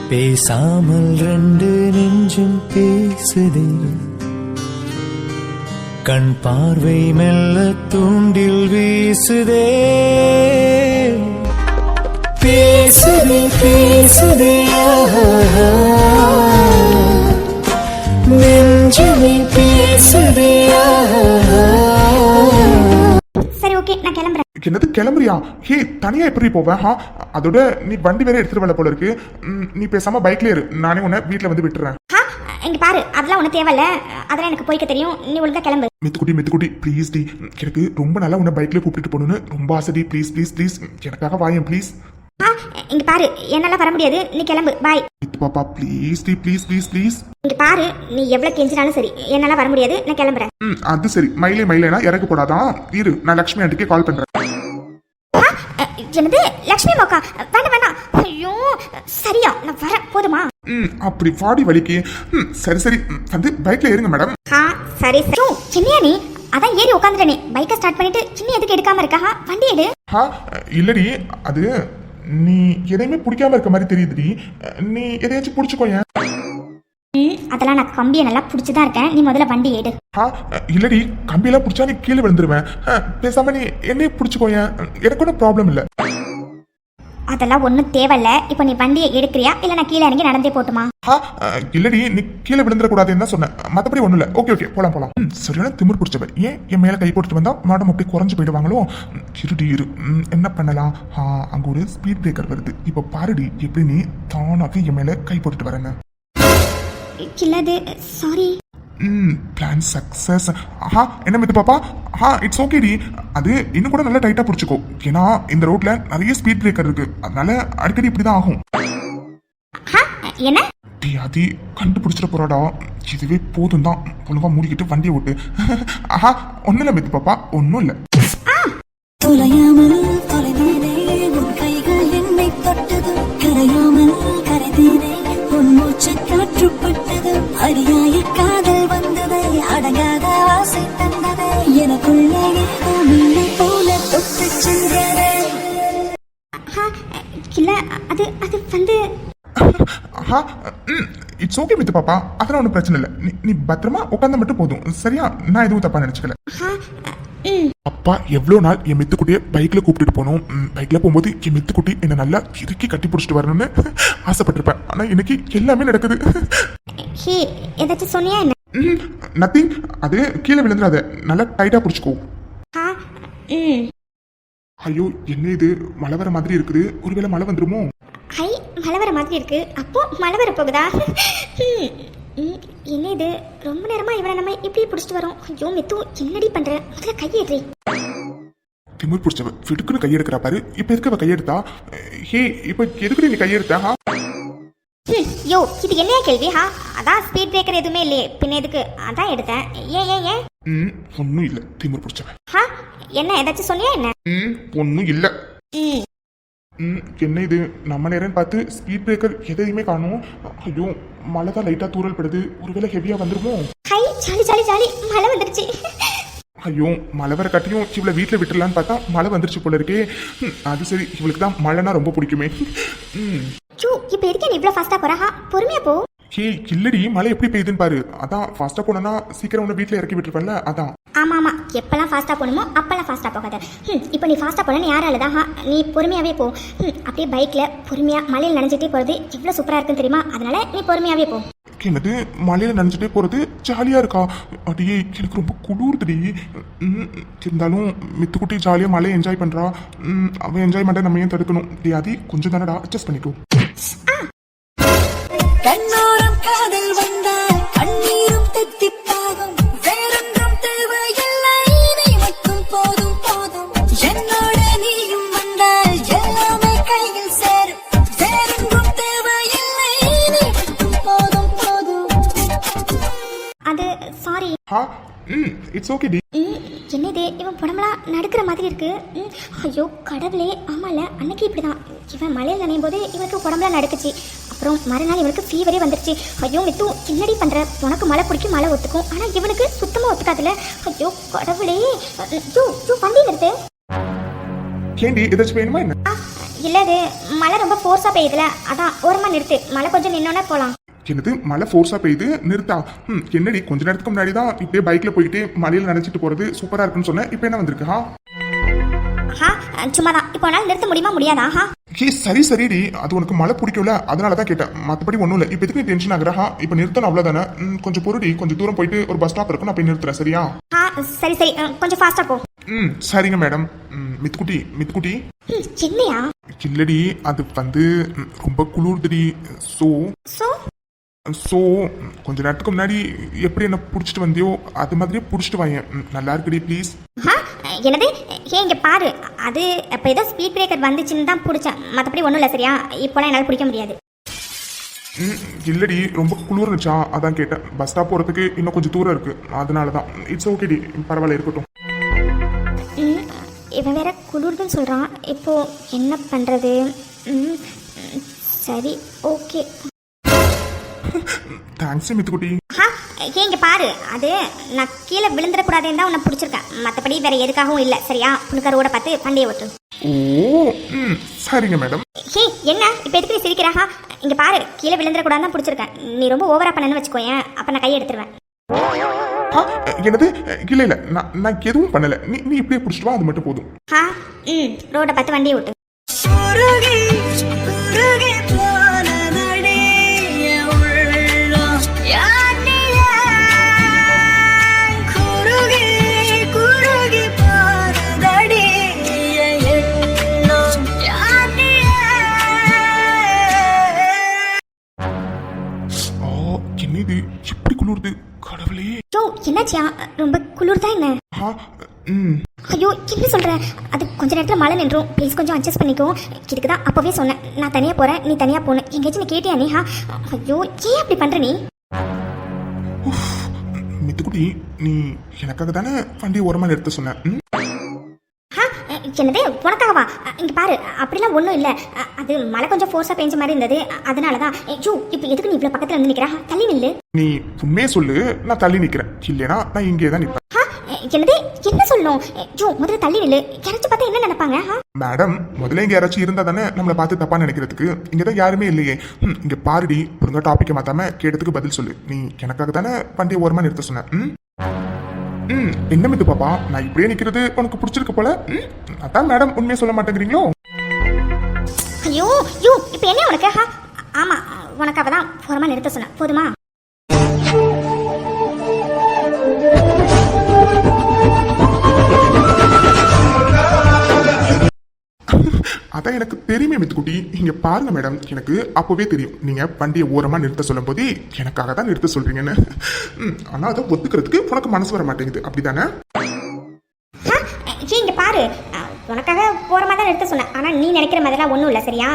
பேசாமல் ரெண்டு நெஞ்சும் பேசுதே, கண் பார்வை மெல்ல தூண்டில் வீசுதே. பேசுதே பேசுதே நெஞ்சுமே பேசுதே. சரி ஓகே, நான் கிளம்புறேன். என்னது கிளம்புறியா? ஹே, தனியா எப்படி போவேன்? அதோட நீ வண்டி வேற எடுத்துட்டு வரல போல இருக்கு. நீ பேசாம பைக்ல இரு, நானே உன்னை வீட்டுல வந்து விட்டுறேன். இங்க பாரு, அதெல்லாம் ஒண்ணு தேவையில்ல, அதெல்லாம் எனக்கு போய்க்க தெரியும். நீ ஒழுங்கா கிளம்பு. மித்துக்குட்டி ப்ளீஸ் டி, எனக்கு ரொம்ப நல்லா உன்னை பைக்ல கூப்பிட்டு போகணும்னு ரொம்ப ஆசை டி. ப்ளீஸ் ப்ளீஸ் ப்ளீஸ் எனக்காக வாயேன் ப்ளீஸ். இங்க பாரு, என்னால வர முடியாது, நீ கிளம்பு. பாய். மித்து பாப்பா ப்ளீஸ் டி, ப்ளீஸ் ப்ளீஸ் ப்ளீஸ். இங்க பாரு, நீ எவ்வளவு கெஞ்சினாலும் சரி, என்னால வர முடியாது, நான் கிளம்புறேன். அது சரி, மயிலேனா இறக்கு போடாதான். இரு, நான் லட்சுமி ஆண்டிக்கு கால் பண்றேன். என்னது லட்சுமி மோக்கா? வேண்டாம் வேண்டாம். ஐயோ சரியா, நான் வரேன், போதுமா? அப்படி பாடி வலிக்கு. சரி சரி, வந்து பைக்ல ஏறுங்க மேடம். சரி சரி. சின்னியா நீ அதான் ஏறி உட்காந்துட்டனே, பைக்கை ஸ்டார்ட் பண்ணிட்டு சின்ன எதுக்கு எடுக்காம இருக்கா? வண்டி எடு. இல்லடி, அது நீ எதையுமே பிடிக்காம இருக்க மாதிரி தெரியுதுடி. நீ எதையாச்சும் பிடிச்சுக்கோயேன். அதெல்லாம் நான் கம்பியை நல்லா பிடிச்சுதான் இருக்கேன், நீ முதல்ல வண்டி எடு. இல்லடி, கம்பியெல்லாம் பிடிச்சா நீ கீழே விழுந்துருவேன். பேசாம நீ என்னையே பிடிச்சுக்கோயேன், எனக்கு ஒன்றும் ப்ராப்ளம் இல்லை. அதெல்லாம் ஒன்றும் தேவையில்ல. இப்போ நீ வண்டியை எடுக்கிறியா இல்லை நான் கீழே இறங்கி நடந்தே போட்டுமா? இல்லடி, நீ கீழே விழுந்துடக்கூடாதுன்னு தான் சொன்னேன், மற்றபடி ஒன்றும் இல்லை. ஓகே ஓகே, போலாம். சரியான திமிர் பிடிச்சவ. ஏன் என் மேலே கை போட்டுட்டு வந்தா மேடம் அப்படி குறைஞ்சு போயிடுவாங்களோ? இரு என்ன பண்ணலாம்? அங்கே ஒரு ஸ்பீட் பிரேக்கர் வருது. இப்போ பாருடி, எப்படி நீ தானாக என் மேலே கை போட்டுட்டு வரேன்னு. இல்லது சாரி. Plan success. என்ன மித்து பாப்பா? இட்ஸ் ஓகே டி. அது இன்னும் கூட நல்லா டைட்டா பிடிச்சிக்கோ, ஏன்னா இந்த ரோட்ல நிறைய ஸ்பீட் பிரேக்கர் இருக்கு, அதனால அடிக்கடி இப்படிதான் ஆகும். என்ன டி, அது கண்டுபிடிச்சிட போறாடா. இதுவே போதும் தான், ஒழுங்கா மூடிக்கிட்டு வண்டியை ஓட்டு. ஒன்னும் இல்ல மித்து பாப்பா, ஒன்னும் இல்ல. அடியாய காதல் வந்ததை அடங்காத ஆசை தந்ததை எனக்குள்ளே போல தொட்டு சென்றதே. இல்ல அது அது வந்து இட்ஸ் ஓகே மித்து பாப்பா, அதெல்லாம் ஒன்றும் பிரச்சனை இல்லை. நீ பத்திரமா உட்காந்து மட்டும் போதும், சரியா? நான் எதுவும் தப்பா நினைச்சுக்கல. அப்பா எவ்வளவு நாள் என் மித்துக்குட்டியை பைக்ல கூப்பிட்டு போனோம். பைக்ல போகும்போது என் மித்துக்குட்டி என்ன நல்லா இறுக்கி கட்டி பிடிச்சிட்டு வரணும்னு ஆசைப்பட்டிருப்பேன். ஆனா இன்னைக்கு எல்லாமே நடக்குது. ஏதாச்சும் சொன்னியா என்ன? நத்திங். அது கீழே விழுந்துடாத, நல்லா டைட்டா பிடிச்சிக்கோ. ஐயோ, என்ன இது மழை வர மாதிரி இருக்குது, ஒருவேளை மழை வந்துருமோ? மழை வர மாதிரி இருக்கு, அப்போ மழை வர போகுதா? என்ன இது, ரொம்ப நேரமா இவனை நம்ம இப்படி பிடிச்சிட்டு வரோம். ஐயோ மித்து, என்னடி பண்ற? முதல்ல கையேறி. திமிர் பிடிச்சவ ஃபிடுக்குன்னு கையெடுக்கிறா பாரு. இப்ப எதுக்கு கையெடுத்தா? ஹே, இப்ப எதுக்கு நீ கையெடுத்தா? யோ, இது என்னையா கேள்வி? அதான் ஸ்பீட் பிரேக்கர் எதுவுமே இல்லையே, பின்ன எதுக்கு? அதான் எடுத்தேன். ஏன் ஒன்னும் இல்ல திமிர் பிடிச்சவ. என்ன ஏதாச்சும் சொன்னியா என்ன? ஒன்னும் இல்ல. என்ன இது, நம்ம நேரம் பார்த்து ஸ்பீட் பிரேக்கர் எதையுமே காணும். ஐயோ, மழை தான் லைட்டா தூரல் படுது, ஒருவேளை ஹெவியா வந்துருமோ? ஜாலி மழை வந்துருச்சு. ஐயோ, மழை வர கட்டியும் இவளை வீட்டுல விட்டுலான்னு பார்த்தா மழை வந்துருச்சு போல இருக்கே. அது சரி, இவளுக்கு தான் மழைனா ரொம்ப பிடிக்குமே. இப்ப எதுக்கு நீ இவ்வளவு ஃபாஸ்டா போறா? பொறுமையா போ. ஹே, இல்லடி, மழை எப்படி பெய்யுதுன்னு பாரு. அதான் ஃபாஸ்டா போனா சீக்கிரம் உன்னை வீட்டுல இறக்கி விட்டுருப்பேன்ல, அதான். ஆமா, எப்பெல்லாம் ஃபாஸ்டா போகணுமோ அப்பெல்லாம் ஃபாஸ்டா போகாத. இப்போ நீ ஃபாஸ்டா போனேன்னு யாராலதான்? நீ பொறுமையாவே போ. அப்படியே பைக்ல பொறுமையா மழையில் நனைஞ்சிட்டே போறது எவ்வளவு சூப்பரா இருக்குன்னு தெரியுமா? அதனால நீ பொறுமையாவே போ. என்னது, மழையில நனைஞ்சிட்டே போறது ஜாலியா இருக்கா? அடியே, எனக்கு ரொம்ப குளிர்துடி. இருந்தாலும் மித்துக்குட்டி ஜாலியா மழையை என்ஜாய் பண்றா. அவன் என்ஜாய் பண்ண நம்ம ஏன் தடுக்கணும்? அது கொஞ்சம் தானடா, அட்ஜஸ்ட் பண்ணிக்கோ. கண்ணோரம் காதல் வந்தால் கண்ணீரும் தித்திப்பாகும், வேறொன்றும் தேவையில்லை, நீ மட்டும் போதும் போதும். என்னோட நீயும் வந்தால் எல்லாமே கையில் சேரும், வேறொன்றும் தேவையில்லை, நீ மட்டும் போதும் போதும். அது சாரி. It's okay D. என்னது, இவன் புடம்பெல்லாம் நடுக்கிற மாதிரி இருக்கு. ஐயோ கடவுளே, ஆமால அன்னைக்கு இப்படிதான் இவன் மழையில் நனையும் போது இவனுக்கு உடம்புலாம் நடுக்குச்சு. அப்புறம் மறுநாள் இவனுக்கு ஃபீவரே வந்துருச்சு. ஐயோ மித்து, என்னடி பண்ற? உனக்கு மழை பிடிக்கும், மழை ஒத்துக்கும், ஆனா இவனுக்கு சுத்தமா ஒத்துக்காதுல. ஐயோ கடவுளே. வண்டி நிறுத்து. ஏண்டி, ஏதாச்சும் வேணுமா என்ன? இல்ல, அது மழை ரொம்ப ஃபோர்ஸாக பெய்யுதுல, அதான் ஓரமாக நிறுத்து, மழை கொஞ்சம் நின்னோன்னே போகலாம். என்னது மழை ஃபோர்ஸா பெய்யுது நிறுத்தா? என்னடி கொஞ்ச நேரத்துக்கு முன்னாடி தான் இப்படியே பைக்ல போயிட்டு மழையில நினைச்சிட்டு போறது சூப்பரா இருக்குன்னு சொன்னேன். இப்போ என்ன வந்திருக்கு? சும்மா தான். இப்போ உன்னால் நிறுத்த முடியுமா முடியாதா? சரி சரிடி, அது உனக்கு மழை பிடிக்கல அதனால தான் கேட்டேன், மற்றபடி ஒன்றும் இல்லை. இப்போ எதுக்கு நீ டென்ஷன் ஆகுறா? இப்போ நிறுத்தணும் அவ்வளோதானே. கொஞ்சம் பொருடி, கொஞ்சம் தூரம் போயிட்டு ஒரு பஸ் ஸ்டாப் இருக்கும், நான் போய் நிறுத்துறேன். சரியா? சரி சரி, கொஞ்சம் ஃபாஸ்ட்டாக போ. சரிங்க மேடம். மித்துக்குட்டி என்னையா? இல்லடி, அது வந்து ரொம்ப குளிர்துடி. ஸோ ஸோ கொஞ்ச நேரத்துக்கு முன்னாடி எப்படி என்ன பிடிச்சிட்டு வந்தியோ அது மாதிரியே பிடிச்சிட்டு வாங்க. நல்லா இருக்குடி ப்ளீஸ். என்னது? இங்கே பாரு, அது இப்போ ஏதோ ஸ்பீட் பிரேக்கர் வந்துச்சுன்னு தான் பிடிச்சேன், மற்றபடி ஒன்றும் இல்லை. சரியா? இப்போலாம் என்னால் பிடிக்க முடியாது. இல்லடி, ரொம்ப குளிர்னுச்சா அதான் கேட்டேன். பஸ் ஸ்டாப் போகிறதுக்கு இன்னும் கொஞ்சம் தூரம் இருக்கு, அதனால தான். இட்ஸ் ஓகேடி, பரவாயில்ல, இருக்கட்டும். இவன் வேற குளிர்துன்னு சொல்கிறான், இப்போ என்ன பண்ணுறது? சரி ஓகே. தேங்க்ஸ் மித்துக்குட்டி. இங்கே பாரு, அது நான் கீழே விழுந்துடக்கூடாதுன்னு தான் உன்னை பிடிச்சிருக்கேன், மற்றபடி வேற எதுக்காகவும் இல்லை. சரியா? புழுக்கரோட பார்த்து பண்டைய ஓட்டு. ஓ சரிங்க மேடம். என்ன இப்போ எதுக்கு நீ சிரிக்கிறா? இங்கே பாரு, கீழே விழுந்துடக்கூடாது தான் பிடிச்சிருக்கேன். நீ ரொம்ப ஓவரா பண்ணனு வச்சுக்கோயேன், அப்போ நான் கையை எடுத்துருவேன். என்னது? இல்ல இல்ல, நான் எதுவும் பண்ணல. நீ இப்படியே பிடிச்சிட்டு வா, அது மட்டும் போதும். ரோட பார்த்து வண்டியை ஓட்டு. என்னது எப்படி குளிர்து? கடவுளே, என்னாச்சியா? ரொம்ப குளிர் தான் என்ன? ஐயோ, என்ன சொல்ற? அது கொஞ்ச நேரத்தில் மழை நின்றும். ப்ளீஸ் கொஞ்சம் அட்ஜஸ்ட் பண்ணிக்கோ. இதுக்கு தான் அப்போவே சொன்னேன், நான் தனியாக போகிறேன், நீ தனியாக போகணும். எங்கேயாச்சும் நீ கேட்டியா நீ? ஐயோ, ஏன் அப்படி பண்ணுற நீ? மித்துக்குட்டி, நீ எனக்காக தானே வண்டி ஓரமாக நிறுத்த சொன்ன. என்னது உனக்காகவா? இங்கே பாரு, அப்படிலாம் ஒன்றும் இல்லை. அது மழை கொஞ்சம் ஃபோர்ஸாக பெஞ்ச மாதிரி இருந்தது, அதனால தான். ஐயோ, இப்போ எதுக்கு நீ இவ்வளோ பக்கத்தில் வந்து நிற்கிறா? தள்ளி நில்லு. நீ உண்மையே சொல்லு, நான் தள்ளி நிற்கிறேன். இல்லைனா நான் இங்கே தான் நிற்பேன். என்னது? என்ன சொல்லணும்? ஜோ, முதல்ல தள்ளி நில்லு. யாராச்சும் பார்த்தா என்ன நினைப்பாங்க? மேடம், முதல்ல இங்கே யாராச்சும் இருந்தா தானே நம்மளை பார்த்து தப்பா நினைக்கிறதுக்கு. இங்கே தான் யாருமே இல்லையே. இங்கே பாருடி, ஒழுங்கா டாப்பிக்கை மாத்தாம கேட்டதுக்கு பதில் சொல்லு. நீ எனக்காக தானே வண்டியை ஓரமாக நிறுத்த சொன்ன. என்ன மித்து பாப்பா, நான் இப்படியே நிற்கிறது உனக்கு பிடிச்சிருக்கு போல. அதான் மேடம் உண்மையை சொல்ல மாட்டேங்கிறீங்களோ? ஐயோ, இப்போ என்ன உனக்கு? ஆமாம், உனக்காக தான் ஓரமாக நிறுத்த சொன்னேன், போதுமா? அதான் எனக்கு தெரியுமே மித்துக்குட்டி. இங்க பாருங்க மேடம், எனக்கு அப்பவே தெரியும் நீங்க வண்டியை ஓரமா நிறுத்த சொல்லும் போதே எனக்காக தான் நிறுத்த சொல்றீங்கன்னு. ஆனா அதை ஒத்துக்கிறதுக்கு உனக்கு மனசு வர மாட்டேங்குது, அப்படிதானே? இங்க பாரு, உனக்காக ஓரமாக தான் நிறுத்த சொன்னேன், ஆனால் நீ நினைக்கிற மாதிரிலாம் ஒன்றும் இல்லை. சரியா?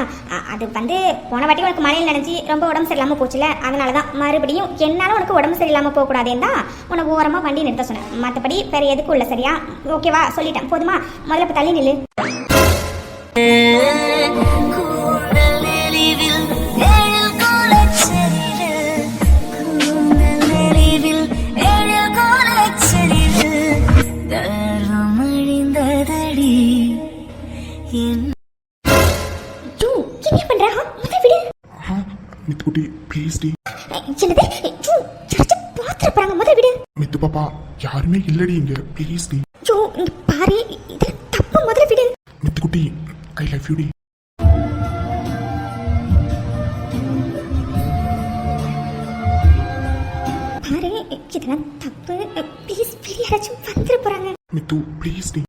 அது வந்து போன வாட்டி உனக்கு மழையில் நினைச்சி ரொம்ப உடம்பு சரியில்லாமல் போச்சுல, அதனால தான் மறுபடியும் என்னால் உனக்கு உடம்பு சரியில்லாமல் போகக்கூடாதுன்னு தான் உன்னை ஓரமாக வண்டி நிறுத்த சொன்னேன், மற்றபடி வேற எதுக்கும் இல்லை. சரியா? ஓகேவா? சொல்லிட்டேன், போதுமா? முதல்ல இப்போ தள்ளி நில்லு. என்ன பண்ற? மித்துக்குட்டி ப்ளீஸ் டி. என்னது? யாராச்சும் பாத்துற போறாங்க, முதல்ல விடு. மித்து பாப்பா, யாருமே இல்லடி இங்க, ப்ளீஸ் டி. இங்க பாரு, இது தப்பு, முதல்ல விடு. மித்துக்குட்டி, ஐ லவ் யூ டி. பாரு, இதெல்லாம் தப்பு. ப்ளீஸ், வெளிய யாராச்சும் வந்துட போறாங்க. மித்து ப்ளீஸ் டி.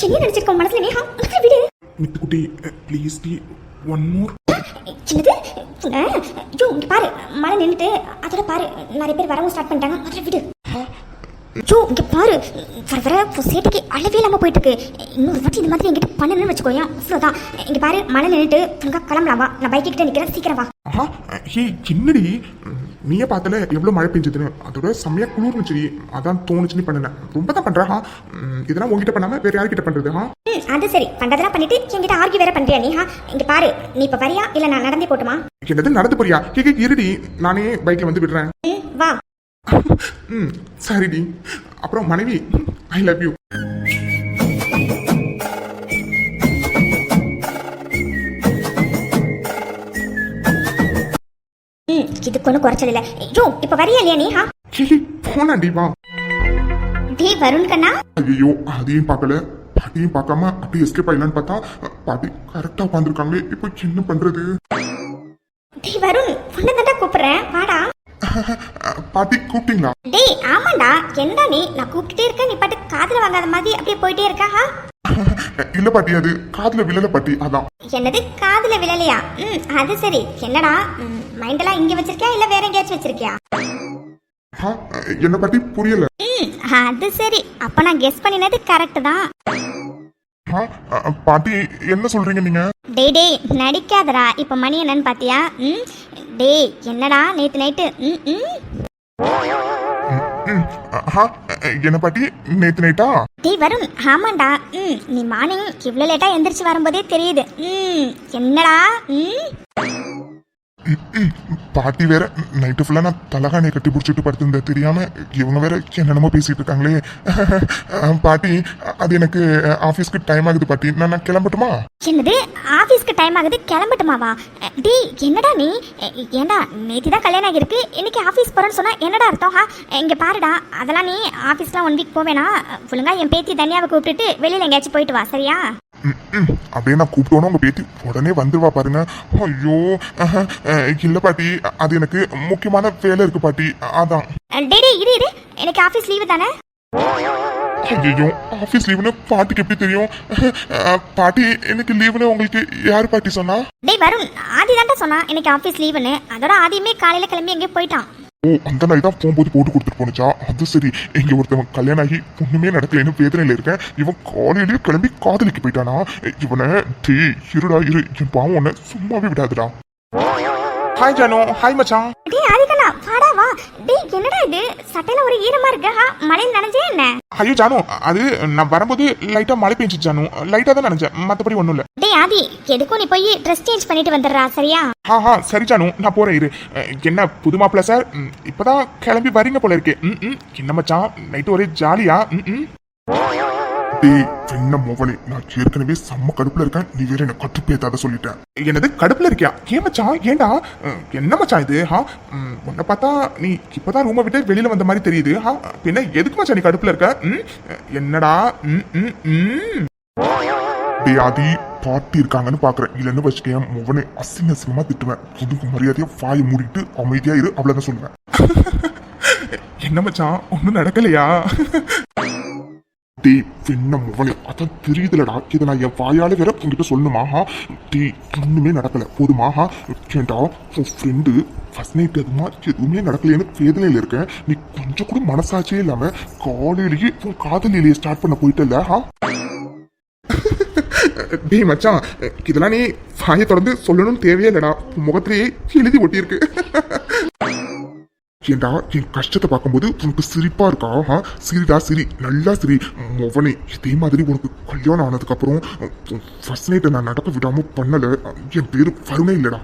என்ன நினைச்சிருக்க மனசுல? நீ முதல்ல விடு. மித்துக்குட்டி ப்ளீஸ் டி, ஒன் மோர். என்னது? இங்க பாரு, மழை நின்றுட்டு அதோட பாரு, நிறைய பேர் வரவும் ஸ்டார்ட் பண்ணிட்டாங்க, முதல்ல விடு. இங்க பாரு, வர சேட்டுக்கு அளவே இல்லாம போயிட்டு இருக்கு. இன்னொரு வாட்டி இந்த மாதிரி என்கிட்ட பண்ணணும்னு வச்சுக்கோயா, அவ்வளவுதான். இங்க பாரு, மழை நின்றுட்டு திரும்ப கிளம்பலாம், வா. நான் பைக் கிட்ட நிக்கிறேன், சீக்கிரம் வா. என்னடி, நீயே பார்த்தல எவ்வளவு மழை பெஞ்சதுன்னு. அதோட செம்மையா குளிர்னுச்சு, அதான் தோணுச்சுன்னு பண்ணினேன். ரொம்ப தான் பண்றா. இதெல்லாம் உங்ககிட்ட பண்ணாம வேற யார்கிட்ட பண்றது? அது சரி, பண்றதெல்லாம் பண்ணிட்டு என்கிட்ட ஆர்கியூ வேற பண்றியா நீ? இங்க பாரு, நீ இப்ப வரியா இல்ல நான் நடந்தே போட்டுமா? என்னது நடந்து போறியா? இருடி, நானே பைக்ல வந்து விடுறேன். வா. சரிடி. அப்புறம் மனைவி, ஐ லவ் யூ. இதுக்கு ஒன்றும் குறைச்சல் இல்லை. ஐயோ இப்போ வரியா இல்லையா நீ? கிளி போனாண்டி வா. டே வருண் கண்ணா. ஐயோ அதையும் பார்க்கல, பாட்டியும் பார்க்காம அப்படியே எஸ்கேப் ஆயிடலான்னு பார்த்தா பாட்டி கரெக்டா உட்காந்துருக்காங்களே. இப்போ என்ன பண்றது? டே வருண் உன்னை தாண்டா கூப்பிடுறேன், வாடா. பாட்டி கூப்பிட்டீங்களா? டேய் ஆமாண்டா, என்னடா நீ நான் கூப்பிட்டுட்டே இருக்கேன், நீ பாட்டு காதுல வாங்காத மாதிரி அப்படியே போயிட்டே இருக்கா? இல்ல பாட்டி, அது காதுல விழல பாட்டி, அதான். என்னது காதுல விழலையா? அது சரி. என்னடா மைண்டெல்லாம் இங்க வச்சிருக்கியா இல்ல வேற எங்கேயாச்சும் வச்சிருக்கியா? என்ன பாட்டி புரியல? அது சரி, அப்ப நான் கெஸ் பண்ணினது கரெக்ட் தான். பாட்டி என்ன சொல்றீங்க நீங்க? டேய் டேய் நடிக்காதடா. இப்ப மணி என்னன்னு பாத்தியா? டேய் என்னடா நேத்து நைட்டு என்ன பாட்டி நேத்து நைட்டா? டேய் வருண் ஆமாண்டா. நீ மார்னிங் இவ்வளவு லேட்டா எந்திரிச்சு வரும்போதே தெரியுது. என்னடா? பாட்டி வேற நைட்டு ஃபுல்லா நான் தலகாணியை கட்டி பிடிச்சிட்டு படுத்திருந்தேன், தெரியாம இவங்க வேற என்னென்னமோ பேசிட்டு இருக்காங்களே. பாட்டி அது எனக்கு ஆபீஸ்க்கு டைம் ஆகுது பாட்டி, நான் கிளம்பட்டுமா? என்னது ஆபீஸ்க்கு டைம் ஆகுது கிளம்பட்டுமாவா? டேய் என்னடா நீ? ஏண்டா நேத்தி தான் கல்யாணம் ஆகிருக்கு, இன்னைக்கு ஆபீஸ் போறேன்னு சொன்னா என்னடா அர்த்தம்? இங்க பாருடா, அதெல்லாம் நீ ஆபீஸ்லாம் 1 வீக் போவேனா? ஒழுங்கா என் பேத்தி தனியாவை கூப்பிட்டுட்டு வெளியில எங்கேயாச்சும் போயிட்டு வா, சரியா? அப்படியே நான் கூப்பிட்டோன்னு உங்க பேத்தி உடனே வந்துருவா பாருங்க. ஐயோ இல்ல பாட்டி, அது எனக்கு முக்கியமான வேலை இருக்கு பாட்டி, அதான். டேய் இரு இரு, எனக்கு ஆபீஸ் லீவு தானே? ஐயோ ஆபீஸ் லீவுன்னு பாட்டிக்கு எப்படி தெரியும்? பாட்டி எனக்கு லீவுன்னு உங்களுக்கு யாரு பாட்டி சொன்னா? டேய் வருண் ஆதி தான்டா சொன்னா எனக்கு ஆபீஸ் லீவுன்னு. அதோட ஆதியுமே காலையில கிளம்பி எங்கேயோ போயிட்டான். ஓ அந்த நாய் தான் போகும்போது போட்டு கொடுத்துட்டு போனுச்சா? அது சரி. இங்க ஒருத்தவன் கல்யாணம் ஆகி ஒண்ணுமே நடக்கலன்னு வேதனையில இருக்கேன், இவன் காலையிலேயே கிளம்பி காதலிக்கு போயிட்டானா? இவனை டே இருடா இரு, என் பாவம் உன்னை சும்மாவே விடாதுடா. ஹாய் ஜானு. ஹாய் மச்சான். டேய் ஆதிகண்ணா வாடா வா. டேய் என்னடா இது சட்டையில ஒரு ஈரமா இருக்கு? மழையில நனைஞ்சே என்ன? ஐயோ ஜானு, அது நான் வரும்போது லைட்டா மழை பெஞ்சிச்சு ஜானு, லைட்டா தான் நினைச்சேன், மத்தபடி ஒண்ணும் இல்ல. டேய் ஆதி எதுக்கும் நீ போய் ட்ரெஸ் சேஞ்ச் பண்ணிட்டு வந்துடுறா, சரியா? சரி ஜானு, நான் போறேன் இரு. என்ன புது மாப்பிள்ள சார், இப்பதான் கிளம்பி வரீங்க போல இருக்கு. என்ன மச்சான் நைட்டு ஒரே ஜாலியா? டேய் என்ன மோகனே, நான் ஏற்கனவே செம்ம கடுப்புல இருக்கேன், நீ வேற என்ன கட்டுப்பேத்தாத சொல்லிட்டேன். என்னது கடுப்புல இருக்கியா? ஏன் மச்சான்? ஏண்டா என்ன மச்சான் இது? உன்னை பார்த்தா நீ இப்பதான் ரூமை விட்டு வெளியில வந்த மாதிரி தெரியுது. பின்ன எதுக்கு மச்சான் நீ கடுப்புல இருக்க? என்னடா? டேய் ஆதி, பாட்டி இருக்காங்கன்னு பாக்குறேன், இல்லன்னு வச்சுக்கேன் மோகனே அசிங்க அசிங்கமா திட்டுவேன். புதுக்கு மரியாதையா வாயை மூடிட்டு அமைதியா இரு, அவ்வளவுதான் சொல்லுவேன். என்ன மச்சான் ஒன்னும் நடக்கலையா? டேய் என்ன மோகனே, அதான் தெரியுதுலடா, இதை நான் என் வாயால வேற உங்ககிட்ட சொல்லணுமா? டேய் ஒண்ணுமே நடக்கல போதுமா? ஏண்டா உன் ஃப்ரெண்டு ஃபர்ஸ்ட் நைட் அதுமா எதுவுமே நடக்கலைன்னு வேதனையில இருக்கேன், நீ கொஞ்சம் கூட மனசாட்சியே இல்லாம காலையிலேயே உன் காதலிலேயே ஸ்டார்ட் பண்ண போயிட்டல. டேய் மச்சான், இதெல்லாம் நீ வாயை தொடர்ந்து சொல்லணும்னு தேவையே இல்லடா, முகத்திலேயே எழுதி ஒட்டியிருக்கு. ஏண்டா என் கஷ்டத்தை பார்க்கும்போது உனக்கு சிரிப்பா இருக்கா? சிரிடா சிரி, நல்லா சிரி மோகனே. இதே மாதிரி உனக்கு கல்யாணம் ஆனதுக்கு அப்புறம் ஃபர்ஸ்ட் நைட்டை நான் நடக்க விடாம பண்ணல, என் பேரு வருணே இல்லடா.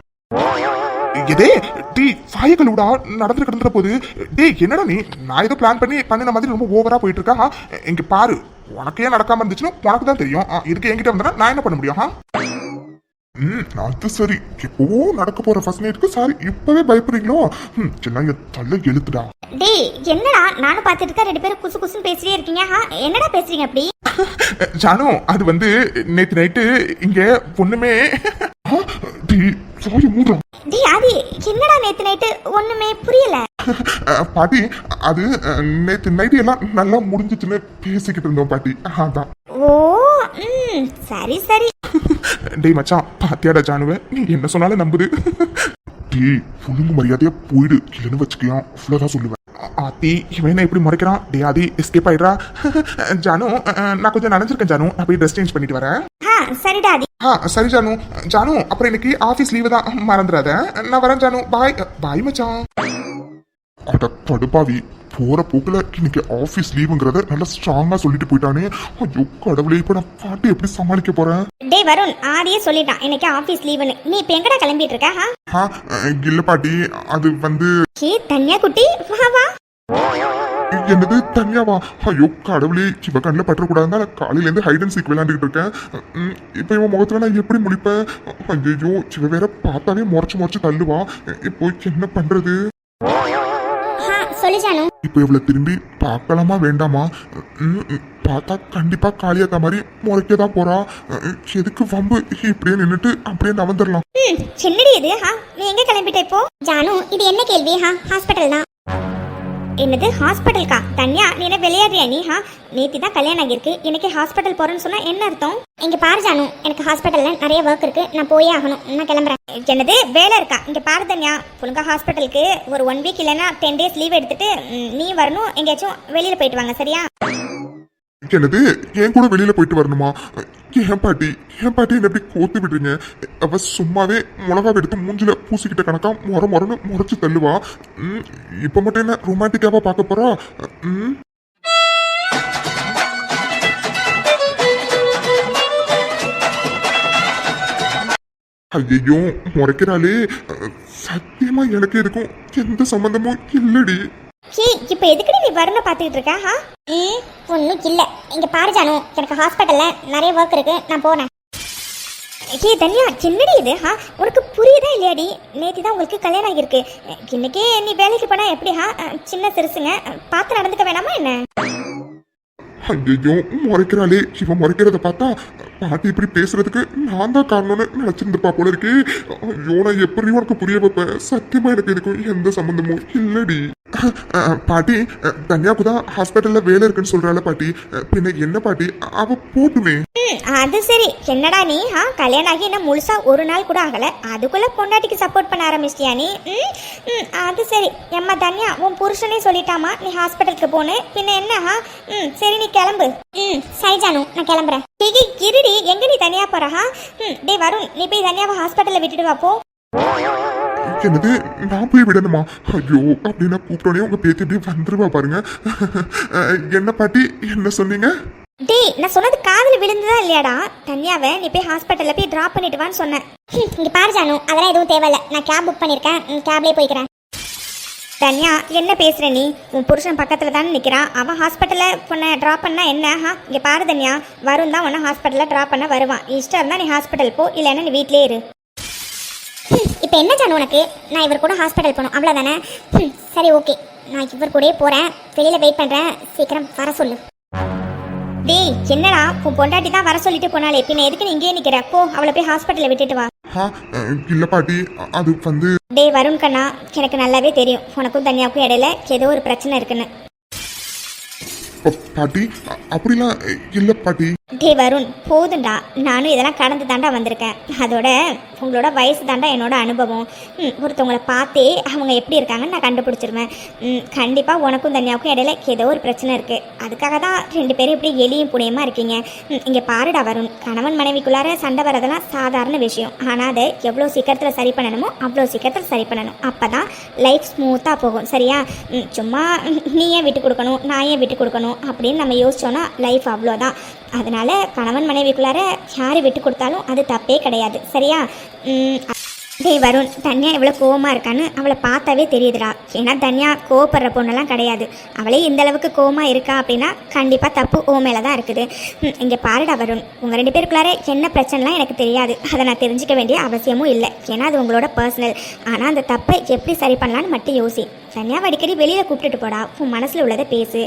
எதே டீ வாயக்கல் விடா, நடந்துட்டு கிடந்துற போது. டேய் என்னடா நீ, நான் ஏதோ பிளான் பண்ணி பண்ணின மாதிரி ரொம்ப ஓவரா போயிட்டு இருக்கா? இங்க பாரு, உனக்கே நடக்காம இருந்துச்சுன்னா உனக்கு தான் தெரியும். இதுக்கு என்கிட்ட வந்தா நான் என்ன பண்ண முடியும்? அது சரி, எப்போ நடக்க போற ஃபர்ஸ்ட் நைட்டுக்கு சாரி இப்பவே பயப்படுறீங்களோ? எல்லாம் என் தள்ள எழுத்துடா. டேய் என்னடா நானும் பாத்துட்டு இருக்கேன், 2 பேரும் குசு குசுன்னு பேசிட்டே இருக்கீங்க. என்னடா பேசுறீங்க அப்படி? ஜானு அது வந்து நேத்து நைட்டு இங்க பொண்ணுமே. டேய் ஆதி என்னடா நேத்து நைட்டு ஒண்ணுமே புரியல. பாட்டி அது நேத்து நைட்டு எல்லாம் நல்லா முடிஞ்சிச்சுன்னு பேசிக்கிட்டு இருந்தோம் பாட்டி, அதான். ஓ சரி சரி. டேய் மச்சான் பாத்தியாடா ஜானுவ, நீ என்ன சொன்னாலும் நம்புது. டேய் ஒழுங்கு மரியாதையா போயிடு, இல்லைன்னு வச்சுக்கலாம், அவ்வளவுதான் சொல்லுவேன். ஆத்தி இவன் என்ன இப்படி முறைக்கிறான்? டே ஆதி எஸ்கேப் ஆயிடுறா. ஜானு நான் கொஞ்சம் நினைச்சிருக்கேன் ஜானு, நான் போய் ட்ரெஸ் சேஞ்ச் பண்ணிட்டு வரேன். சரிடா ஆதி. சரி ஜானு. ஜானு அப்புறம் இன்னைக்கு ஆபீஸ் லீவு தான், மறந்துடாத. நான் வரேன் ஜானு, பாய். பாய் மச்சான். அட படுப்பாவி, போற போக்குல இன்னைக்கு ஆபீஸ் லீவுங்கிறத நல்லா ஸ்ட்ராங்கா சொல்லிட்டு போயிட்டானே. ஐயோ கடவுளே, இப்ப நான் பாட்டு எப்படி சமாளிக்க போறேன்? டேய் வருண் ஆதியே சொல்லிட்டான் இன்னைக்கு ஆபீஸ் லீவுன்னு. நீ இப்ப எங்கடா கிளம்பிட்டு இருக்க? இல்ல பாட்டி, அது வந்து தனியா குட்டி வா வா. என்னது தனியாவா? ஐயோ கடவுளே, இவ கண்ணில் பற்றக்கூடாதுன்னு நான் காலையில இருந்து ஹைட் அண்ட் சீக் விளையாண்டுட்டு இருக்கேன். இப்போ இவன் முகத்துல நான் எப்படி முழிப்பேன்? ஐயோ இவ வேற பார்த்தாலே முறைச்சு தள்ளுவா. இப்போ என்ன பண்றது? சொல்லு ஜானு. இப்போ இவளை திரும்பி பார்க்கலாமா வேண்டாமா? பார்த்தா கண்டிப்பா காளியாக்கா மாதிரி முறைக்கதான் போறா. எதுக்கு வம்பு? இப்படியே நின்னுட்டு அப்படியே நவந்துடலாம். என்னடி இது? நீ எங்க கிளம்பிட்ட இப்போ? ஜானு இது என்ன கேள்வி? ஹாஸ்பிட்டல் தான். என்னது ஹாஸ்பிட்டலுக்கா? தன்யா நீ என்ன விளையாடுறியா நீ? நேத்தி தான் கல்யாணம் ஆகிருக்கு, எனக்கு ஹாஸ்பிட்டல் போறேன்னு சொன்னா என்ன அர்த்தம்? இங்க பாரு ஜானு, எனக்கு ஹாஸ்பிட்டல்ல நிறைய ஒர்க் இருக்கு, நான் போயே ஆகணும், நான் கிளம்புறேன். என்னது வேலை இருக்கா? இங்க பாரு தன்யா, ஒழுங்கா ஹாஸ்பிட்டலுக்கு ஒரு 1 வீக் இல்லைன்னா 10 days லீவ் எடுத்துட்டு நீ வரணும். எங்கேயாச்சும் வெளியில போயிட்டு வாங்க சரியா? என்னது என் கூட வெளியில போயிட்டு வரணுமா? ஏன் பாட்டி என்ன எப்படி கோத்து விடுறீங்க? அவ சும்மாவே மிளகா எடுத்து மூஞ்சில பூசிக்கிட்ட கணக்கா முறைன்னு முறைச்சு தள்ளுவா. இப்ப மட்டும் என்ன ரொமான்டிக்காவா பார்க்க போறா? ஐயோ முறைக்கிறாளே. சத்தியமா எனக்கு எதுக்கும் எந்த சம்பந்தமும் இல்லடி. இப்ப எதுக்கு நீ வரணும் பாத்துக்கிட்டு இருக்க? ஒன்னும் இல்ல. இங்க பாரு ஜானு, எனக்கு ஹாஸ்பிட்டல்ல நிறைய ஒர்க் இருக்கு, நான் போறேன். தன்யா என்னடி இது? உனக்கு புரியுதா இல்லையாடி? நேத்தி தான் உங்களுக்கு கல்யாணம் ஆகிருக்கு, இன்னைக்கே நீ வேலைக்கு போனா எப்படி? சின்ன சிறுசுங்க பார்த்து நடந்துக்க வேணாமா என்ன? ஐயோ முறைக்கிறாளே. இவன் முறைக்கிறத பார்த்தா பாட்டி இப்படி பேசுறதுக்கு நான் தான் காரணம்னு நினைச்சிருந்துப்பா போல இருக்கு. ஐயோ நான் எப்படி உனக்கு புரிய வைப்பேன்? சத்தியமா எனக்கு இதுக்கும் எந்த சம்பந்தமும் இல்லடி. பாட்டி தனியாவுக்கு தான் ஹாஸ்பிட்டல்ல வேலை இருக்குன்னு சொல்றாள் பாட்டி. பின்ன என்ன பாட்டி, அவ போட்டுமே. அது சரி, என்னடா நீ கல்யாணம் ஆகி என்ன முழுசா ஒரு நாள் கூட ஆகல, அதுக்குள்ள பொண்டாட்டிக்கு சப்போர்ட் பண்ண ஆரம்பிச்சிட்டியா நீ? அது சரி எம்மா தன்யா, உன் புருஷனே சொல்லிட்டாமா நீ ஹாஸ்பிட்டலுக்கு போனு, பின்ன என்ன? சரி நீ கிளம்பு. சரி ஜானு நான் கிளம்புறேன். இருடி, எங்க நீ தனியா போறா? டே வருண், நீ போய் தனியாவை ஹாஸ்பிட்டல்ல விட்டுட்டு வா போ. என்னது நான் போய் விடணுமா? ஐயோ அப்படின்னா கூப்பிட்டோடனே உங்க பேத்தி எப்படி வந்துருவா பாருங்க. என்ன பாட்டி என்ன சொன்னீங்க? டேய் நான் சொன்னது காதுல விழுந்துதா இல்லையாடா? தனியாவை நீ போய் ஹாஸ்பிட்டல்ல போய் டிராப் பண்ணிட்டு வான்னு சொன்னேன். இங்க பாரு ஜானு, அதெல்லாம் எதுவும் தேவையில்ல, நான் கேப் புக் பண்ணிருக்கேன், கேப்லயே போய்க்கிறேன். தன்யா என்ன பேசுற நீ? உன் புருஷன் பக்கத்துல தானே நிக்கிறான், அவன் ஹாஸ்பிட்டல்ல உன்னை டிராப் பண்ணா என்ன? இங்க பாரு தன்யா, வருண் தான் உன்னை ஹாஸ்பிட்டல்ல டிராப் பண்ண வருவான். இஷ்டம் இருந்தா நீ ஹாஸ்பிட்டல் போ, இல்லைன்னா நீ வீட்லயே இரு. இப்போ என்ன ஜானு உனக்கு? நான் இவர் கூட ஹாஸ்பிட்டல் போகணும் அவ்வளோதானே? சரி ஓகே, நான் இவர் கூடயே போகிறேன், வெளியில் வெயிட் பண்ணுறேன், சீக்கிரம் வர சொல்லு. டேய் என்னடா, உன் பொண்டாட்டி தான் வர சொல்லிட்டு போனாலே, பின்ன எதுக்கு நீ இங்கே நிற்கிற? போ அவளை போய் ஹாஸ்பிட்டலில் விட்டுட்டு வா. இல்ல பாட்டி அது வந்து. டேய் வருண் கண்ணா, எனக்கு நல்லாவே தெரியும் உனக்கும் தனியாவுக்கும் இடையில ஏதோ ஒரு பிரச்சனை இருக்குன்னு. பாட்டி அப்படிலாம் இல்ல பாட்டி. டே வருண் போதுண்டா, நானும் இதெல்லாம் கடந்து தாண்டா வந்திருக்கேன். அதோட உங்களோட வயசு தாண்டா என்னோட அனுபவம். ஒருத்தவங்களை பார்த்தே அவங்க எப்படி இருக்காங்கன்னு நான் கண்டுபிடிச்சிருவேன். கண்டிப்பாக உனக்கும் தனியாவுக்கும் இடையில ஏதோ ஒரு பிரச்சனை இருக்குது, அதுக்காக தான் 2 பேரும் இப்படி எலியும் புனியமாக இருக்கீங்க. இங்கே பாருடா வருண், கணவன் மனைவிக்குள்ளார சண்டை வரதெல்லாம் சாதாரண விஷயம், ஆனால் அதை எவ்வளோ சீக்கிரத்தில் சரி பண்ணணுமோ அவ்வளோ சீக்கிரத்தில் சரி பண்ணணும், அப்போ தான் லைஃப் ஸ்மூத்தாக போகும் சரியா? சும்மா நீ ஏன் விட்டு கொடுக்கணும் நான் ஏன் விட்டு கொடுக்கணும் அப்படின்னு நம்ம யோசிச்சோன்னா லைஃப் அவ்வளோதான். அதனால கணவன் மனைவிக்குள்ளார யார் விட்டு கொடுத்தாலும் அது தப்பே கிடையாது சரியா? டேய் வருண், தன்யா எவ்வளோ கோவமாக இருக்கான்னு அவளை பார்த்தாவே தெரியுதுடா. ஏன்னா தன்யா கோவப்படுற பொண்ணெல்லாம் கிடையாது, அவளே இந்த அளவுக்கு கோவமாக இருக்கா அப்படின்னா கண்டிப்பாக தப்பு ஓ மேலே தான் இருக்குது. இங்கே பாருடா வருண், உங்கள் 2 பேருக்குள்ளார என்ன பிரச்சனைலாம் எனக்கு தெரியாது, அதை நான் தெரிஞ்சிக்க வேண்டிய அவசியமும் இல்லை, ஏன்னா அது உங்களோட பர்சனல். ஆனால் அந்த தப்பை எப்படி சரி பண்ணலான்னு மட்டும் யோசி. தனியாக அடிக்கடி வெளியில் கூப்பிட்டுட்டு போடா, உன் மனசில் உள்ளதை பேசு.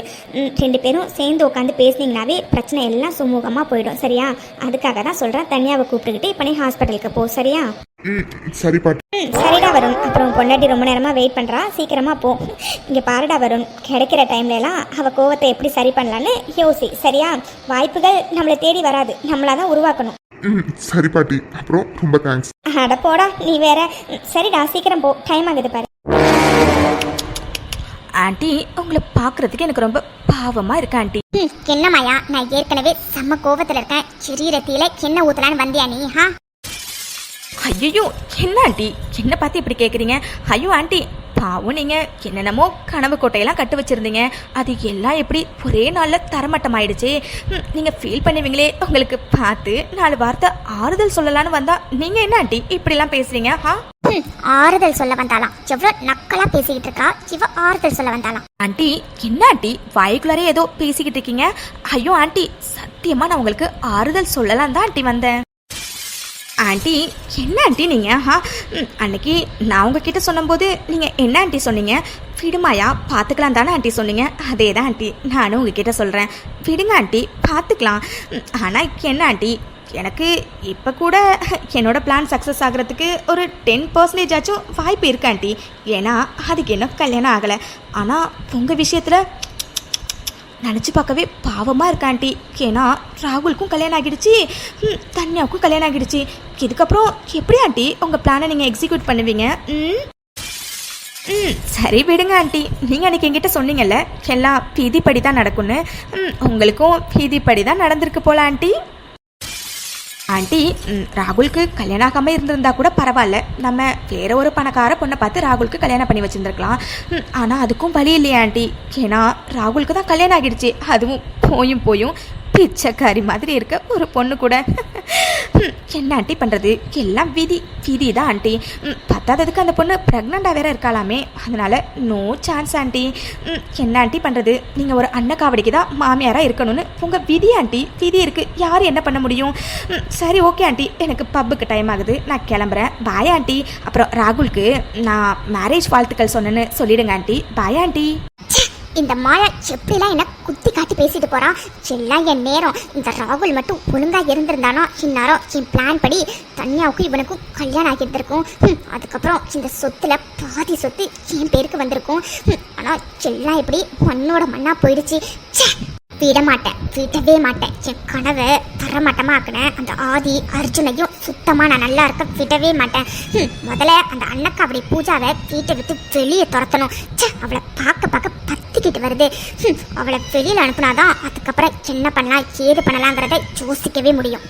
2 பேரும் சேர்ந்து உட்காந்து பேசினீங்கனாவே பிரச்சனை எல்லாம் சுமூகமாக போயிடும் சரியா? அதுக்காக தான் சொல்கிறேன், தனியாவை கூப்பிட்டுக்கிட்டு இப்போ நீ ஹாஸ்பிட்டலுக்கு போ சரியா? சரி பாட்டி. சரிடா வருண், அப்புறம் பொண்டாட்டி ரொம்ப நேரமாக வெயிட் பண்ணுறா, சீக்கிரமாக போ. இங்கே பாருடா வருண், கிடைக்கிற டைம்லலாம் அவள் கோவத்தை எப்படி சரி பண்ணலான்னு யோசி சரியா? வாய்ப்புகள் நம்மளை தேடி வராது, நம்மளா தான் உருவாக்கணும். சரி பாட்டி, அப்புறம் ரொம்ப தேங்க்ஸ். அட போடா நீ வேற. சரிடா சீக்கிரம் போ, டைம் ஆகுது பாரு. ஆண்டி உங்களை பார்க்கறதுக்கு எனக்கு ரொம்ப பாவமா இருக்கு ஆண்டி. என்ன மாயா, நான் ஏற்கனவே செம்ம கோவத்தில் இருக்கேன், சிறீரத்தியில என்ன ஊத்தலான்னு வந்தியா நீ? ஐயோ என்ன ஆண்டி என்ன பார்த்து இப்படி கேட்குறீங்க? ஐயோ ஆண்டி பாவம், நீங்கள் என்னென்னமோ கனவு கோட்டையெல்லாம் கட்டு வச்சுருந்தீங்க, அது எல்லாம் எப்படி ஒரே நாளில் தரமட்டம் ஆயிடுச்சு. நீங்கள் ஃபீல் பண்ணுவீங்களே, உங்களுக்கு பார்த்து 4 வார்த்தை ஆறுதல் சொல்லலான்னு வந்தால் நீங்கள் என்ன ஆண்டி இப்படிலாம் பேசுகிறீங்க? ஆறுதல் சொல்ல வந்தாலாம். எவ்வளோ நக்கலா பேசிக்கிட்டு இருக்கா இவ. ஆறுதல் சொல்ல வந்தாலாம். ஆண்டி என்ன ஆண்டி வாய்க்குள்ளாரே ஏதோ பேசிக்கிட்டு இருக்கீங்க? ஐயோ ஆண்டி சத்தியமா நான் உங்களுக்கு ஆறுதல் சொல்லலாம் தான் ஆண்டி வந்தேன். ஆண்டி என்ன ஆண்டி நீங்கள் அன்னைக்கு நான் உங்ககிட்ட சொன்னபோது நீங்கள் என்ன ஆண்டி சொன்னீங்க? விடுமாயா பார்த்துக்கலாம் தானே ஆண்டி சொன்னீங்க? அதே தான் ஆண்டி நானும் உங்ககிட்ட சொல்கிறேன். விடுங்க ஆண்டி பார்த்துக்கலாம். ஆனால் என்ன ஆண்டி எனக்கு இப்போ கூட என்னோட பிளான் சக்ஸஸ் ஆகிறதுக்கு ஒரு 10% ஆச்சும் வாய்ப்பு இருக்கு ஆண்டி. ஏன்னா அதுக்கு இன்னும் கல்யாணம் ஆகலை. ஆனால் உங்கள் விஷயத்தில் நினச்சி பார்க்கவே பாவமாக இருக்கா ஆண்டி. ஏன்னா ராகுலுக்கும் கல்யாணம் ஆகிடுச்சு, தன்யாவுக்கும் கல்யாணம் ஆகிடுச்சு. இதுக்கப்புறம் எப்படி ஆண்டி உங்கள் பிளானை நீங்கள் எக்ஸிக்யூட் பண்ணுவீங்க? சரி விடுங்க ஆண்டி. நீங்கள் அன்றைக்கி என்கிட்ட சொன்னீங்கல்ல எல்லாம் விதிப்படி தான் நடக்கும்னு. உங்களுக்கும் விதிப்படி தான் நடந்திருக்கு போல ஆண்டி. ஆண்டி ராகுலுக்கு கல்யாணம் ஆகாமல் இருந்திருந்தா கூட பரவாயில்ல. நம்ம வேற ஒரு பணக்கார பொண்ணை பார்த்து ராகுலுக்கு கல்யாணம் பண்ணி வச்சுருந்துருக்கலாம். ஆனால் அதுக்கும் வழி இல்லையா ஆண்டி? ஏன்னா ராகுலுக்கு தான் கல்யாணம் ஆகிடுச்சு. அதுவும் போயும் பிச்சைக்காரி மாதிரி இருக்க ஒரு பொண்ணு கூட. என்ன ஆண்டி பண்ணுறது? எல்லாம் விதி தான் ஆண்டி. பத்தாததுக்கு அந்த பொண்ணு ப்ரெக்னெண்ட்டாக வேற இருக்காளாமே. அதனால நோ சான்ஸ் ஆண்டி. என்ன ஆண்டி பண்ணுறது? நீங்கள் ஒரு அன்னக்காவடிக்கு தான் மாமியாராக இருக்கணும்னு உங்கள் விதி ஆண்டி. விதி இருக்குது, யார் என்ன பண்ண முடியும்? சரி ஓகே ஆண்டி, எனக்கு பப்புக்கு டைம் ஆகுது, நான் கிளம்புறேன். Bye aunty. அப்புறம் ராகுலுக்கு நான் மேரேஜ் வாழ்த்துக்கள் சொன்னேன்னு சொல்லிடுங்க ஆண்டி. Bye aunty. இந்த மாயா எப்படிலாம் என்ன குத்தி காட்டி பேசிட்டு போறான். எல்லாம் என் நேரம். இந்த ராகுல் மட்டும் ஒழுங்கா இருந்திருந்தானோ இந்நேரம் என் பிளான் படி தன்யாவுக்கும் இவனுக்கும் கல்யாணம் ஆகியிருந்திருக்கும். அதுக்கப்புறம் இந்த சொத்துல பாதி சொத்து என் பேருக்கு வந்திருக்கும். ஆனா எல்லாம் எப்படி மண்ணோட மண்ணா போயிடுச்சு. விடவே மாட்டேன். என் கனவை தரமாட்டமா ஆக்கினேன். அந்த ஆதி அர்ஜுனையும் சுத்தமா நான் நல்லா இருக்க விடவே மாட்டேன். முதல்ல அந்த அன்னக்காவடி பூஜாவை வீட்டை விட்டு வெளியே துரத்தணும். அவளை பார்க்க பத்திக்கிட்டு வருது. அவளை வெளியில் அனுப்புனாதான் அதுக்கப்புறம் என்ன பண்ணலாம் ஏது பண்ணலாங்கிறத யோசிக்கவே முடியும்.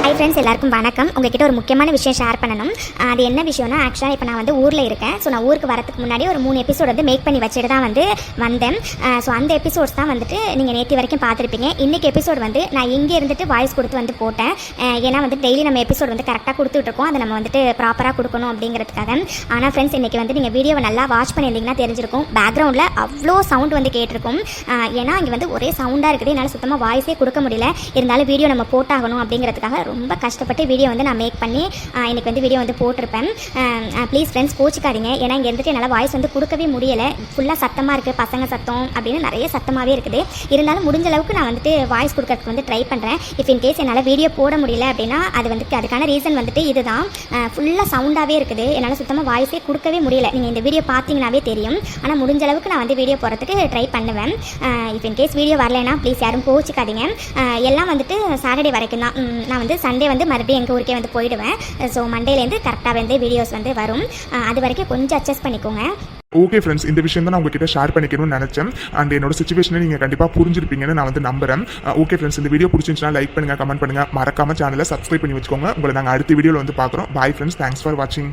ஹாய் ஃப்ரெண்ட்ஸ், எல்லாருக்கும் வணக்கம். உங்ககிட்ட ஒரு முக்கியமான விஷயம் ஷேர் பண்ணணும். அது என்ன விஷயம்னா, ஆக்சுவலாக இப்போ நான் வந்து ஊரில் இருக்கேன். ஸோ நான் ஊருக்கு வரதுக்கு முன்னாடி ஒரு 3 எபிசோட் வந்து மேக் பண்ணி வச்சுட்டு தான் வந்து வந்தேன். ஸோ அந்த எபிசோட்ஸ் தான் வந்துட்டு நீங்கள் நேற்று வரைக்கும் பார்த்துருப்பீங்க. இன்றைக்கி எபிசோட் வந்து நான் இங்கே இருந்துட்டு வாய்ஸ் கொடுத்து வந்து போட்டேன். ஏன்னா வந்து டெய்லி நம்ம எபிசோட் வந்து கரெக்டாக கொடுத்துட்ருக்கோம். அதை நம்ம வந்துட்டு ப்ராப்பராக கொடுக்கணும் அப்படிங்கிறதுக்காக. ஆனால் ஃப்ரெண்ட்ஸ், இன்றைக்கி வந்து நீங்கள் வீடியோவை நல்லா வாட்ச் பண்ணியிருந்தீங்கன்னா தெரிஞ்சிருக்கும். பேக்ரவுண்டில் அவ்வளோ சவுண்ட் வந்து கேட்டிருக்கும். ஏன்னா இங்கே வந்து ஒரே சவுண்டாக இருக்குது. என்னால் சுத்தமாக வாய்ஸே கொடுக்க முடியல. இருந்தாலும் வீடியோ நம்ம போட்டாகணும் அப்படிங்கிறதுக்காக ரொம்ப கஷ்டப்பட்டு வீடியோ வந்து நான் மேக் பண்ணி இன்றைக்கி வந்து வீடியோ வந்து போட்டிருப்பேன். ப்ளீஸ் ஃப்ரெண்ட்ஸ் கோச்சிக்காதீங்க. ஏன்னா இங்கே இருந்துட்டு என்னால் வாய்ஸ் வந்து கொடுக்கவே முடியலை. ஃபுல்லாக சத்தமாக இருக்குது, பசங்க சத்தம் அப்படின்னு நிறைய சத்தமாகவே இருக்குது. இருந்தாலும் முடிஞ்ச அளவுக்கு நான் வந்துட்டு வாய்ஸ் கொடுக்கறதுக்கு வந்து ட்ரை பண்ணுறேன். இஃப் இன் கேஸ் என்னால் வீடியோ போட முடியல அப்படின்னா அது வந்துட்டு அதுக்கான ரீசன் வந்துட்டு இதுதான். ஃபுல்லாக சவுண்டாகவே இருக்குது. என்னால் சுத்தமாக வாய்ஸே கொடுக்கவே முடியல. நீங்கள் இந்த வீடியோ பார்த்தீங்கன்னாவே தெரியும். ஆனால் முடிஞ்ச அளவுக்கு நான் வந்து வீடியோ போகிறதுக்கு ட்ரை பண்ணுவேன். இஃப் இன் கேஸ் வீடியோ வரலைன்னா ப்ளீஸ் யாரும் கோச்சிக்காதீங்க. எல்லாம் வந்துட்டு சாட்டர்டே வரைக்கும் தான். நான் வந்து சண்டே வந்து மறுபடியும் எங்கள் ஊருக்கே வந்து போயிடுவேன். ஸோ மண்டேலேருந்து கரெக்டாக வந்து வீடியோஸ் வந்து வரும். அது வரைக்கும் கொஞ்சம் அட்ஜஸ்ட் பண்ணிக்கோங்க. ஓகே ஃப்ரெண்ட்ஸ், இந்த விஷயம் தான் நான் உங்ககிட்ட ஷேர் பண்ணிக்கணும்னு நினச்சேன். அண்ட் என்னோட சிச்சுவேஷனை நீங்கள் கண்டிப்பாக புரிஞ்சிருப்பீங்கன்னு நான் வந்து நம்புறேன். ஓகே ஃப்ரெண்ட்ஸ், இந்த வீடியோ பிடிச்சிருந்துச்சுன்னா லைக் பண்ணுங்கள், கமெண்ட் பண்ணுங்கள், மறக்காம சேனலை சப்ஸ்கிரைப் பண்ணி வச்சுக்கோங்க. உங்களை நாங்கள் அடுத்த வீடியோவில் வந்து பார்க்குறோம். பாய் ஃப்ரெண்ட்ஸ், தேங்க்ஸ் ஃபார் வாட்சிங்.